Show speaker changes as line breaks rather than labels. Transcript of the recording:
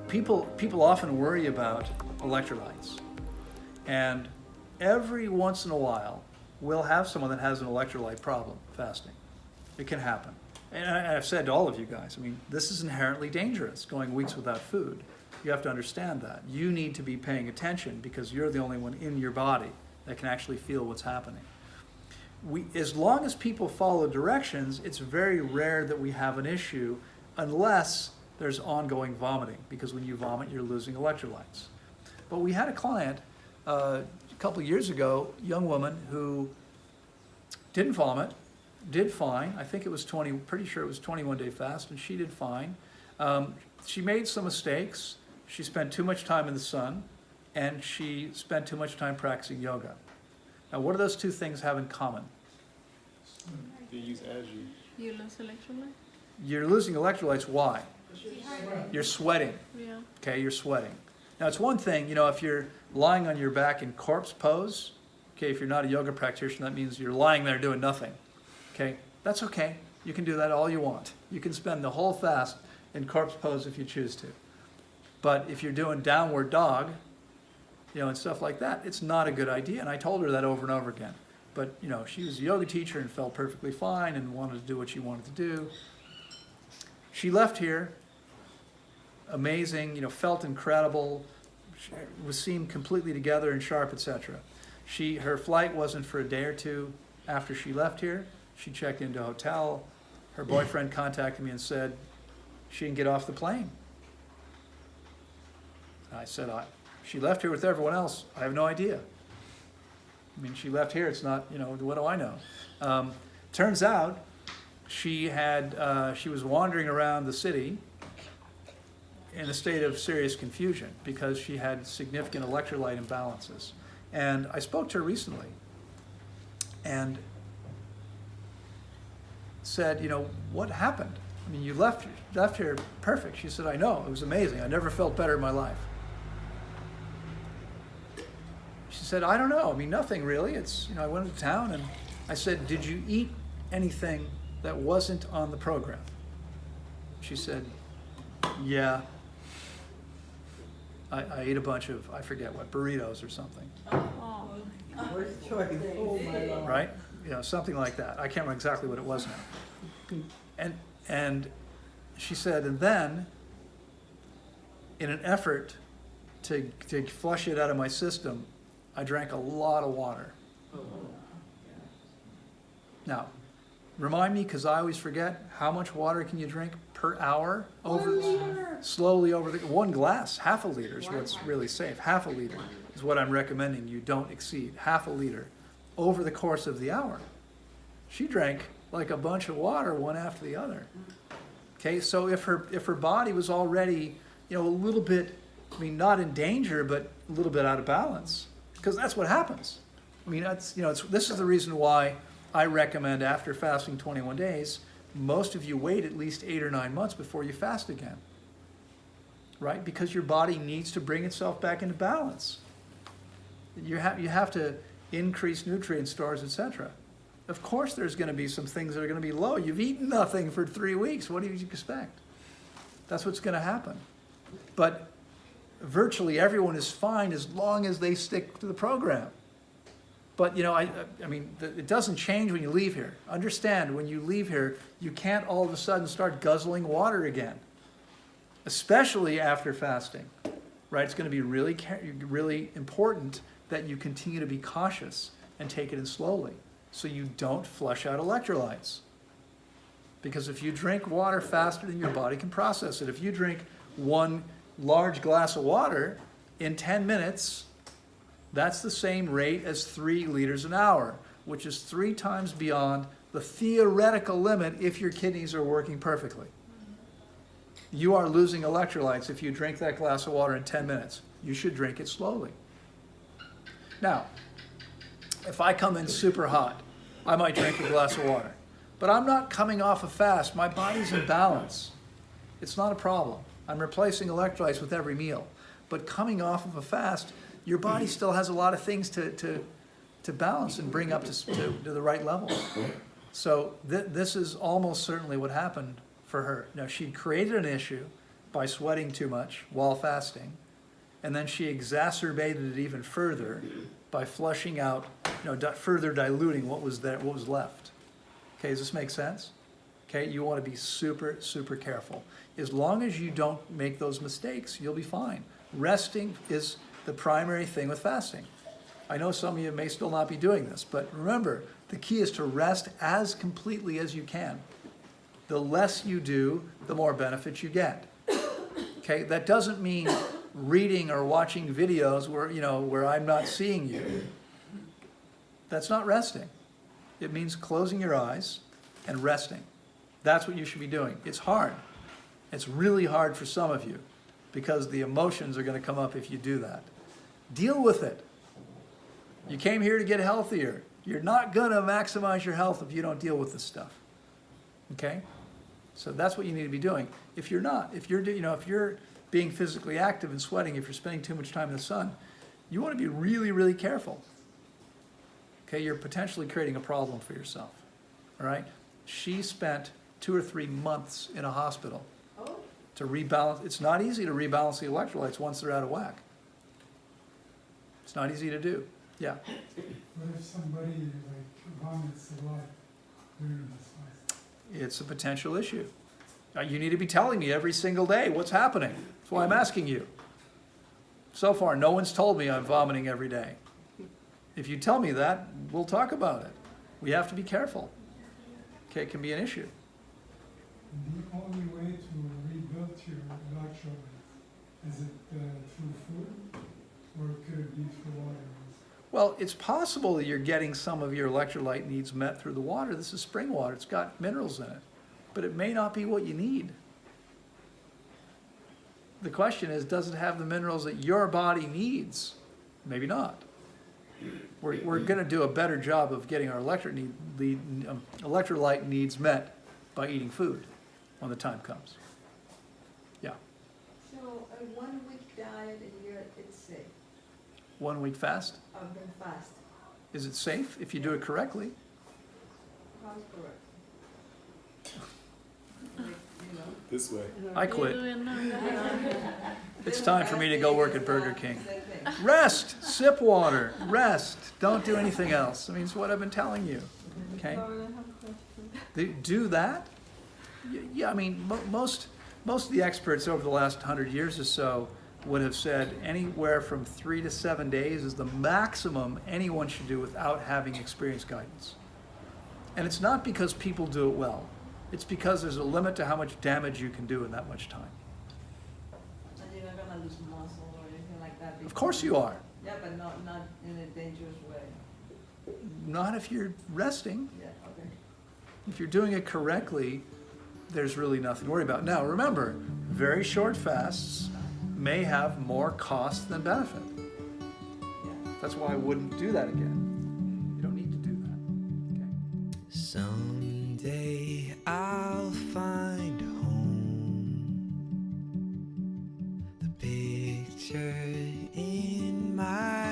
people often worry about electrolytes, and every once in a while we'll have someone that has an electrolyte problem fasting. It can happen. And I've said to all of you guys, I mean, this is inherently dangerous, going weeks without food. You have to understand that. You need to be paying attention because you're the only one in your body that can actually feel what's happening. As long as people follow directions, it's very rare that we have an issue unless there's ongoing vomiting, because when you vomit, you're losing electrolytes. But we had a client a couple of years ago, young woman who didn't vomit, did fine. I think it was pretty sure it was 21-day fast, and she did fine. She made some mistakes. She spent too much time in the sun, and she spent too much time practicing yoga. Now, what do those two things have in common?
You use algae.
You lose electrolytes?
You're losing electrolytes. Why? You're sweating.
Yeah.
Okay, you're sweating. Now, it's one thing, if you're lying on your back in corpse pose, okay, if you're not a yoga practitioner, that means you're lying there doing nothing. Okay, that's okay. You can do that all you want. You can spend the whole fast in corpse pose if you choose to. But if you're doing downward dog, and stuff like that, it's not a good idea. And I told her that over and over again. But, she was a yoga teacher and felt perfectly fine and wanted to do what she wanted to do. She left here amazing, felt incredible, seemed completely together and sharp, etc. Her flight wasn't for a day or two after she left here. She checked into a hotel. Her boyfriend contacted me and said she didn't get off the plane. I said, she left here with everyone else. I have no idea. I mean, she left here. It's not, what do I know? Turns out she was wandering around the city in a state of serious confusion because she had significant electrolyte imbalances. And I spoke to her recently and said, what happened? I mean, you left here perfect. She said, I know, it was amazing. I never felt better in my life. She said, I don't know. I mean, nothing really. I went to town and I said, did you eat anything that wasn't on the program? She said, yeah. I ate a bunch of, I forget what, burritos or something.
Oh.
Right? Something like that. I can't remember exactly what it was now. And she said, and then, in an effort to flush it out of my system, I drank a lot of water. Now, remind me, because I always forget, how much water can you drink per hour? Slowly over 1 glass, half a liter is what's really safe. Half a liter is what I'm recommending you don't exceed. Half a liter over the course of the hour. She drank like a bunch of water, one after the other. Okay, so if her body was already, a little bit, not in danger, but a little bit out of balance, because that's what happens. I mean, this is the reason why I recommend after fasting 21 days, most of you wait at least 8 or 9 months before you fast again, right? Because your body needs to bring itself back into balance. You have to increase nutrient stores, etc. Of course, there's going to be some things that are going to be low. You've eaten nothing for 3 weeks. What do you expect? That's what's going to happen. But virtually everyone is fine as long as they stick to the program. But, it doesn't change when you leave here. Understand, when you leave here, you can't all of a sudden start guzzling water again, especially after fasting, right? It's going to be really, really important that you continue to be cautious and take it in slowly so you don't flush out electrolytes. Because if you drink water faster than your body can process it, if you drink 1 large glass of water in 10 minutes, that's the same rate as 3 liters an hour, which is 3 times beyond the theoretical limit if your kidneys are working perfectly. You are losing electrolytes if you drink that glass of water in 10 minutes. You should drink it slowly. Now, if I come in super hot, I might drink a glass of water. But I'm not coming off a fast. My body's in balance. It's not a problem. I'm replacing electrolytes with every meal. But coming off of a fast, your body still has a lot of things to balance and bring up to the right levels. So this is almost certainly what happened for her. Now, she created an issue by sweating too much while fasting, and then she exacerbated it even further by flushing out, further diluting what was there, what was left. Okay, does this make sense? Okay, you want to be super, super careful. As long as you don't make those mistakes, you'll be fine. Resting is the primary thing with fasting. I know some of you may still not be doing this, but remember, the key is to rest as completely as you can. The less you do, the more benefits you get. Okay, that doesn't mean reading or watching videos where I'm not seeing you. That's not resting. It means closing your eyes and resting. That's what you should be doing. It's hard. It's really hard for some of you because the emotions are going to come up if you do that. Deal with it. You came here to get healthier. You're not going to maximize your health if you don't deal with this stuff. Okay? So that's what you need to be doing. If you're not, if you're being physically active and sweating, if you're spending too much time in the sun, you want to be really, really careful. Okay, you're potentially creating a problem for yourself. All right? She spent 2 or 3 months in a hospital to rebalance. It's not easy to rebalance the electrolytes once they're out of whack. It's not easy to do. Yeah.
What if somebody vomits a lot during this fast?
It's a potential issue. You need to be telling me every single day what's happening. That's why I'm asking you. So far, no one's told me I'm vomiting every day. If you tell me that, we'll talk about it. We have to be careful. Okay, it can be an issue.
The only way to rebuild your electrolytes, is it through food, or could it be through water?
Well, it's possible that you're getting some of your electrolyte needs met through the water. This is spring water. It's got minerals in it. But it may not be what you need. The question is, does it have the minerals that your body needs? Maybe not. We're going to do a better job of getting our electrolyte needs met by eating food when the time comes. Yeah.
So a 1 week diet and it's safe.
1 week fast?
I've been fast.
Is it safe if you do it correctly?
How's correct? Like,
This way.
I quit.
You do it now.
It's time for me to go work at Burger King. Rest, sip water, rest. Don't do anything else. I mean, it's what I've been telling you. Okay?
Loren, I have a question.
Do that? Yeah, I mean, most of the experts over the last 100 years or so would have said anywhere from 3 to 7 days is the maximum anyone should do without having experienced guidance. And it's not because people do it well. It's because there's a limit to how much damage you can do in that much time.
And you're not gonna lose muscle or anything like that?
Of course you are.
Yeah, but not in a dangerous way.
Not if you're resting.
Yeah, okay.
If you're doing it correctly, there's really nothing to worry about. Now, remember, very short fasts may have more cost than benefit.
Yeah.
That's why I wouldn't do that again. You don't need to do that. Okay.
Someday I'll find home. The picture in my